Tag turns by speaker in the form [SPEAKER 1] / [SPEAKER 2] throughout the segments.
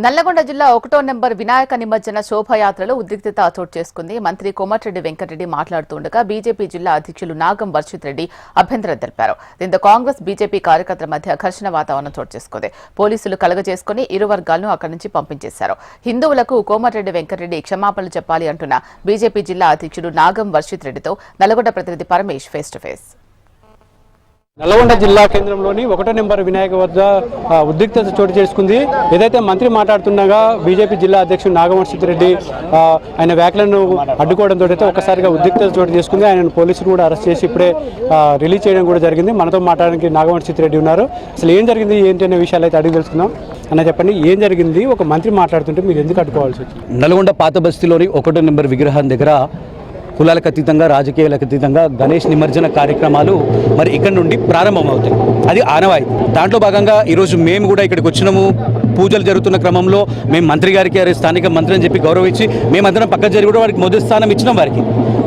[SPEAKER 1] నల్లగొండ జిల్లా 1వ నెంబర్ వినాయక నిమజ్జన శోభయాత్రలో ఉద్రిక్తత చోటు చేసుకుంది. మంత్రి కోమటిరెడ్డి వెంకటరెడ్డి మాట్లాడుతుండగా బీజేపీ జిల్లా అధ్యక్షులు నాగం వర్షిత్ రెడ్డి అభ్యంతరం తెలిపారు. దీంతో కాంగ్రెస్ బీజేపీ కార్యకర్తల మధ్య ఘర్షణ వాతావరణం చోటు చేసుకుంది. పోలీసులు కలగజేసుకుని ఇరు వర్గాలను అక్కడి నుంచి పంపించేశారు. హిందువులకు కోమటిరెడ్డి వెంకటరెడ్డి క్షమాపణలు చెప్పాలి అంటున్న బీజేపీ జిల్లా అధ్యక్షుడు నాగం వర్షిత్ రెడ్డితో నల్గొండ ప్రతినిధి Paramesh face to face.
[SPEAKER 2] Nalgonda జిల్లా కేంద్రంలోని 1వ నెంబర్ వినాయక వద్ద ఉద్రిక్తత చోటు చేసుకుంది. ఏదైతే మంత్రి మాట్లాడుతుండగా బీజేపీ జిల్లా అధ్యక్షుడు నాగవర్షిత్ రెడ్డి ఆయన వ్యాఖ్యలను అడ్డుకోవడంతో అయితే ఒక్కసారిగా ఉద్రిక్తత చోటు చేసుకుంది. ఆయన పోలీసులు కూడా అరెస్ట్ చేసి ఇప్పుడే రిలీజ్ చేయడం కూడా జరిగింది. మనతో మాట్లాడడానికి నాగవర్షిత్ రెడ్డి ఉన్నారు. అసలు ఏం జరిగింది ఏంటి అనే విషయాలు అయితే అడిగి తెలుసుకుందాం. అన్న చెప్పండి, ఏం జరిగింది? ఒక మంత్రి మాట్లాడుతుంటే మీరు ఎందుకు అడ్డుకోవాల్సి వచ్చింది?
[SPEAKER 3] నల్గొండ పాత బస్తీలోని 1వ నెంబర్ విగ్రహం దగ్గర కులాలకు అతీతంగా రాజకీయాలకు అతీతంగా గణేష్ నిమజ్జన కార్యక్రమాలు మరి ఇక్కడ నుండి ప్రారంభమవుతాయి. అది ఆనవాయితీ. దాంట్లో భాగంగా ఈరోజు మేము కూడా ఇక్కడికి వచ్చినాము. పూజలు జరుగుతున్న క్రమంలో మేము మంత్రి గారికి స్థానిక మంత్రి అని చెప్పి గౌరవించి మేమందరం పక్క జరిగి కూడా వారికి మొదటి స్థానం ఇచ్చినాం. వారికి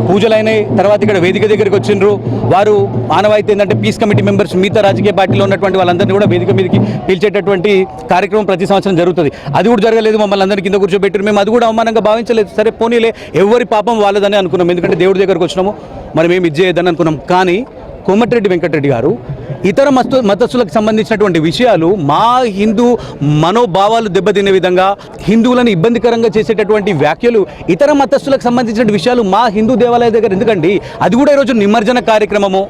[SPEAKER 3] పూజలు అయినాయి. తర్వాత ఇక్కడ వేదిక దగ్గరికి వచ్చిండ్రు. వారు ఆనవాయితీ ఏంటంటే పీస్ కమిటీ మెంబర్స్ మిగతా రాజకీయ పార్టీలో ఉన్నటువంటి వాళ్ళందరినీ కూడా వేదిక మీదకి పిలిచేటటువంటి కార్యక్రమం ప్రతి సంవత్సరం జరుగుతుంది. అది కూడా జరగలేదు. మమ్మల్ని అందరికీ కింద కూర్చోబెట్టారు. మేము అది కూడా అవమానంగా భావించలేదు. సరే పోనీలే, ఎవరి పాపం వాళ్ళదని అనుకున్నాం. ఎందుకంటే దేవుడి దగ్గరకు వచ్చినాము, మరి మేము ఇది చేయొద్దని అనుకున్నాం. కానీ కోమటిరెడ్డి వెంకటరెడ్డి గారు ఇతర మతస్థులకు సంబంధించినటువంటి విషయాలు, మా హిందూ మనోభావాలు దెబ్బతినే విధంగా హిందువులను ఇబ్బందికరంగా చేసేటటువంటి వ్యాఖ్యలు, ఇతర మతస్థులకు సంబంధించిన విషయాలు మా హిందూ దేవాలయ దగ్గర ఎందుకండి? అది కూడా ఈరోజు నిమజ్జన కార్యక్రమము.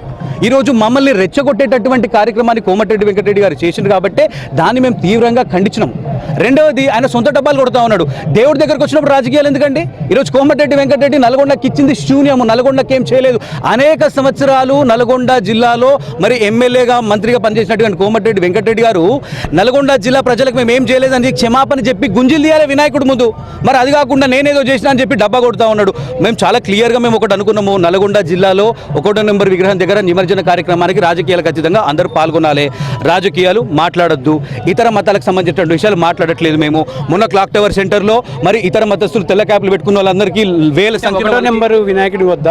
[SPEAKER 3] ఈరోజు మమ్మల్ని రెచ్చగొట్టేటటువంటి కార్యక్రమాన్ని కోమటిరెడ్డి వెంకటరెడ్డి గారు చేసిండ్రు కాబట్టి దాన్ని మేము తీవ్రంగా ఖండించినాం. రెండవది, ఆయన సొంత డబ్బాలు కొడుతూ ఉన్నాడు. దేవుడి దగ్గరకు వచ్చినప్పుడు రాజకీయాలు ఎందుకండి? ఈరోజు కోమటిరెడ్డి వెంకటరెడ్డి నల్గొండకి ఇచ్చింది శూన్యము. నల్గొండకి ఏం చేయలేదు. అనేక సంవత్సరాలు నల్గొండ జిల్లాలో మరి ఎమ్మెల్యేగా మంత్రిగా పనిచేసినటువంటి కోమటిరెడ్డి వెంకటరెడ్డి గారు నల్గొండ జిల్లా ప్రజలకు మేము ఏం చేయలేదని క్షమాపణ చెప్పి గుంజిలు తీయాలి వినాయకుడు ముందు. మరి అది కాకుండా నేనేదో చేసినా అని చెప్పి డబ్బా కొడుతూ ఉన్నాడు. మేము చాలా క్లియర్గా మేము ఒకటి అనుకున్నాము. నల్గొండ జిల్లాలో 1వ నెంబర్ విగ్రహం దగ్గర నిమజ్జన కార్యక్రమానికి రాజకీయాలు ఖచ్చితంగా అందరూ పాల్గొనాలి. రాజకీయాలు మాట్లాడొద్దు. ఇతర మతాలకు సంబంధించిన విషయాలు మాట్లాడట్లేదు. మేము మొన్న క్లాక్ టవర్ సెంటర్లో మరి ఇతర మతస్థులు తెల్ల క్యాప్లు పెట్టుకున్న వాళ్ళందరికీ వేల సంఖ్యలో
[SPEAKER 2] 1వ నెంబర్ వినాయకుడి వద్ద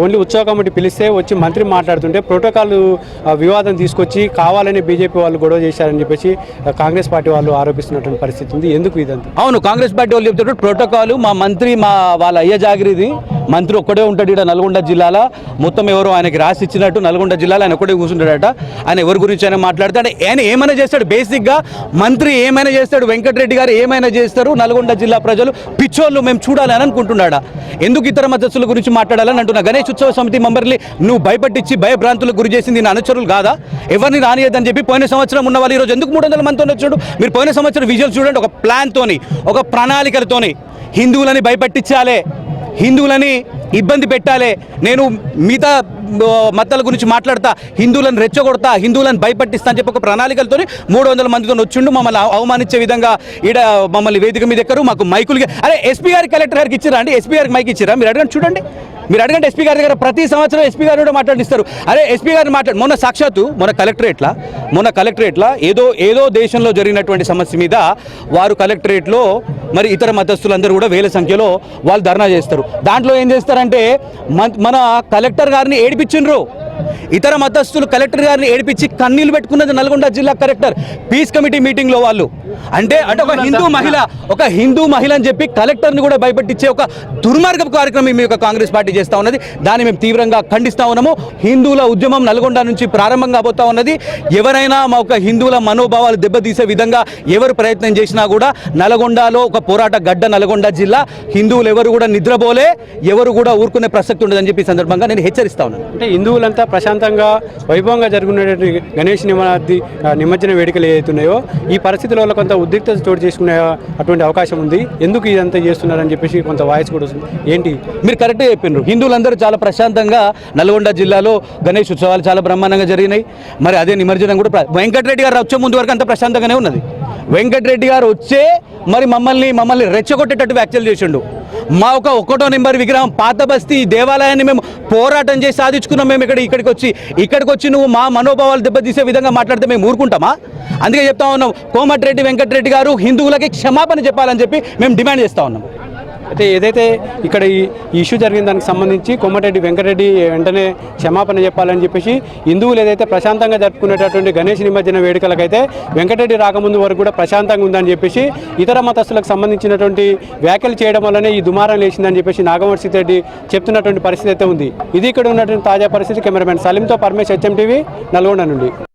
[SPEAKER 2] ఓన్లీ ఉత్సవ కమిటీ పిలిస్తే వచ్చి మంత్రి మాట్లాడుతుంటే ప్రోటోకాల్ వివాదం తీసుకొచ్చి కావాలని బీజేపీ వాళ్ళు గొడవ చేశారని చెప్పేసి కాంగ్రెస్ పార్టీ వాళ్ళు ఆరోపిస్తున్నటువంటి పరిస్థితి ఉంది. ఎందుకు ఇదంతా?
[SPEAKER 3] అవును, కాంగ్రెస్ పార్టీ వాళ్ళు చెప్తారు ప్రోటోకాల్ మా మంత్రి వాళ్ళ అయ్య జాగిరిది. మంత్రి ఒక్కడే ఉంటాడు ఇక్కడ నల్గొండ జిల్లాలో. మొత్తం ఎవరో ఆయనకి రాసి ఇచ్చినట్టు నల్గొండ జిల్లాలో ఆయన ఒక్కడే కూర్చుంటాడట. ఆయన ఎవరి గురించి ఆయన మాట్లాడతాడు? ఆయన ఏమైనా చేస్తాడు. బేసిక్గా మంత్రి ఏమైనా చేస్తాడు, వెంకటరెడ్డి గారు ఏమైనా చేస్తారు. నల్గొండ జిల్లా ప్రజలు పిచ్చోళ్ళు మేము చూడాలి అని అనుకుంటున్నాడా? ఎందుకు ఇతర మతస్థుల గురించి మాట్లాడాలని అంటున్నా. గణేష్ ఉత్సవ సమితి మెంబర్ని నువ్వు భయపట్టించి భయభ్రాంతులకు గురి చేసింది నా అనుచరులు కాదా? ఎవరిని రానియద్దని చెప్పి పోయిన సంవత్సరం ఉన్న వాళ్ళు ఈరోజు ఎందుకు 300 మందితో వచ్చాడు? మీరు పోయిన సంవత్సరం విజువల్స్ చూడండి. ఒక ప్లాన్తోని, ఒక ప్రణాళికలతోని హిందువులని భయపెట్టించాలి, హిందువులని ఇబ్బంది పెట్టాలి. నేను మిగతా మతాల గురించి మాట్లాడతా, హిందువులను రెచ్చగొడతా, హిందువులను భయపట్టిస్తా అని చెప్పి ఒక ప్రణాళికలతో 300 మందితో వచ్చిండు. మమ్మల్ని అవమానించే విధంగా ఈడ మమ్మల్ని వేదిక మీద ఎక్కరు. మాకు మైకులు అరే ఎస్పీ గారికి కలెక్టర్ గారికి ఇచ్చిరా అండి? ఎస్పీ గారికి మైక్ ఇచ్చిరా? మీరు అడగండి, చూడండి. మీరు అడగండి ఎస్పీ గారి దగ్గర. ప్రతి సంవత్సరం ఎస్పీ గారు కూడా మాట్లాడిస్తారు. అరే ఎస్పీ గారిని మొన్న సాక్షాత్తు మొన్న కలెక్టరేట్లా ఏదో దేశంలో జరిగినటువంటి సమస్య మీద వారు కలెక్టరేట్లో మరి ఇతర మతస్థులందరూ కూడా వేల సంఖ్యలో వాళ్ళు ధర్నా చేస్తారు. దాంట్లో ఏం చేస్తారంటే మన కలెక్టర్ గారిని ఏడిపించిండ్రు. ఇతర మతస్థులు కలెక్టర్ గారిని ఏడిపించి కన్నీళ్లు పెట్టుకున్నది నల్గొండ జిల్లా కలెక్టర్ పీస్ కమిటీ మీటింగ్లో. వాళ్ళు అంటే ఒక హిందూ మహిళ అని చెప్పి కలెక్టర్ని కూడా భయపెట్టించే ఒక దుర్మార్గపు కార్యక్రమం మీ యొక్క కాంగ్రెస్ పార్టీ చేస్తూ ఉన్నది. దాన్ని మేము తీవ్రంగా ఖండిస్తూ ఉన్నాము. హిందువుల ఉద్యమం నల్గొండ నుంచి ప్రారంభం కాబోతా ఉన్నది. ఎవరైనా మా ఒక హిందువుల మనోభావాలు దెబ్బతీసే విధంగా ఎవరు ప్రయత్నం చేసినా కూడా నల్గొండలో ఒక పోరాట గడ్డ నల్గొండ జిల్లా. హిందువులు ఎవరు కూడా నిద్రపోలే, ఎవరు కూడా ఊరుకునే ప్రసక్తి ఉండదని చెప్పి సందర్భంగా నేను హెచ్చరిస్తా ఉన్నాను.
[SPEAKER 2] అంటే హిందువులంతా ప్రశాంతంగా వైభవంగా జరుగుతున్నటువంటి గణేష్ నిమజ్జన వేడుకలు ఏవైతున్నాయో ఈ పరిస్థితుల వల్ల కొంత ఉద్రిక్తత చోటు చేసుకునే అటువంటి అవకాశం ఉంది. ఎందుకు ఇదంతా చేస్తున్నారని చెప్పేసి కొంత వాయిస్ కూడా వస్తుంది. ఏంటి?
[SPEAKER 3] మీరు కరెక్ట్గా చెప్పిండ్రు. హిందువులందరూ చాలా ప్రశాంతంగా నల్గొండ జిల్లాలో గణేష్ ఉత్సవాలు చాలా బ్రహ్మాండంగా జరిగినాయి. మరి అదే నిమజ్జనం కూడా వెంకటరెడ్డి గారు వచ్చే ముందు వరకు అంత ప్రశాంతంగానే ఉన్నది. వెంకటరెడ్డి గారు వచ్చే మరి మమ్మల్ని రెచ్చగొట్టేటట్టు వ్యాఖ్యలు చేసిండు. మా 1వ నెంబర్ విగ్రహం పాత బస్తీ దేవాలయాన్ని మేము పోరాటం చేసి సాధించుకున్నాం. మేము ఇక్కడికి వచ్చి నువ్వు మా మనోభావాలు దెబ్బతీసే విధంగా మాట్లాడితే మేము ఊరుకుంటామా? అందుకే చెప్తా ఉన్నాం, కోమటిరెడ్డి వెంకటరెడ్డి గారు హిందువులకి క్షమాపణ చెప్పాలని చెప్పి మేము డిమాండ్ చేస్తూ ఉన్నాం.
[SPEAKER 2] అయితే ఏదైతే ఇక్కడ ఈ ఇష్యూ జరిగిన దానికి సంబంధించి కోమటిరెడ్డి వెంకటరెడ్డి వెంటనే క్షమాపణ చెప్పాలని చెప్పేసి హిందువులు ఏదైతే ప్రశాంతంగా జరుపుకునేటటువంటి గణేష్ నిమజ్జన వేడుకలకైతే వెంకటరెడ్డి రాకముందు వరకు కూడా ప్రశాంతంగా ఉందని చెప్పేసి ఇతర మతస్థులకు సంబంధించినటువంటి వ్యాఖ్యలు చేయడం వల్లనే ఈ దుమారం లేచిందని చెప్పేసి నాగవంశి రెడ్డి చెప్తున్నటువంటి పరిస్థితి అయితే ఉంది. ఇది ఇక్కడ ఉన్నటువంటి తాజా పరిస్థితి. కెమెరామెన్ సలీంతో పరమేశ్, HM టీవీ, నల్గొండ నుండి.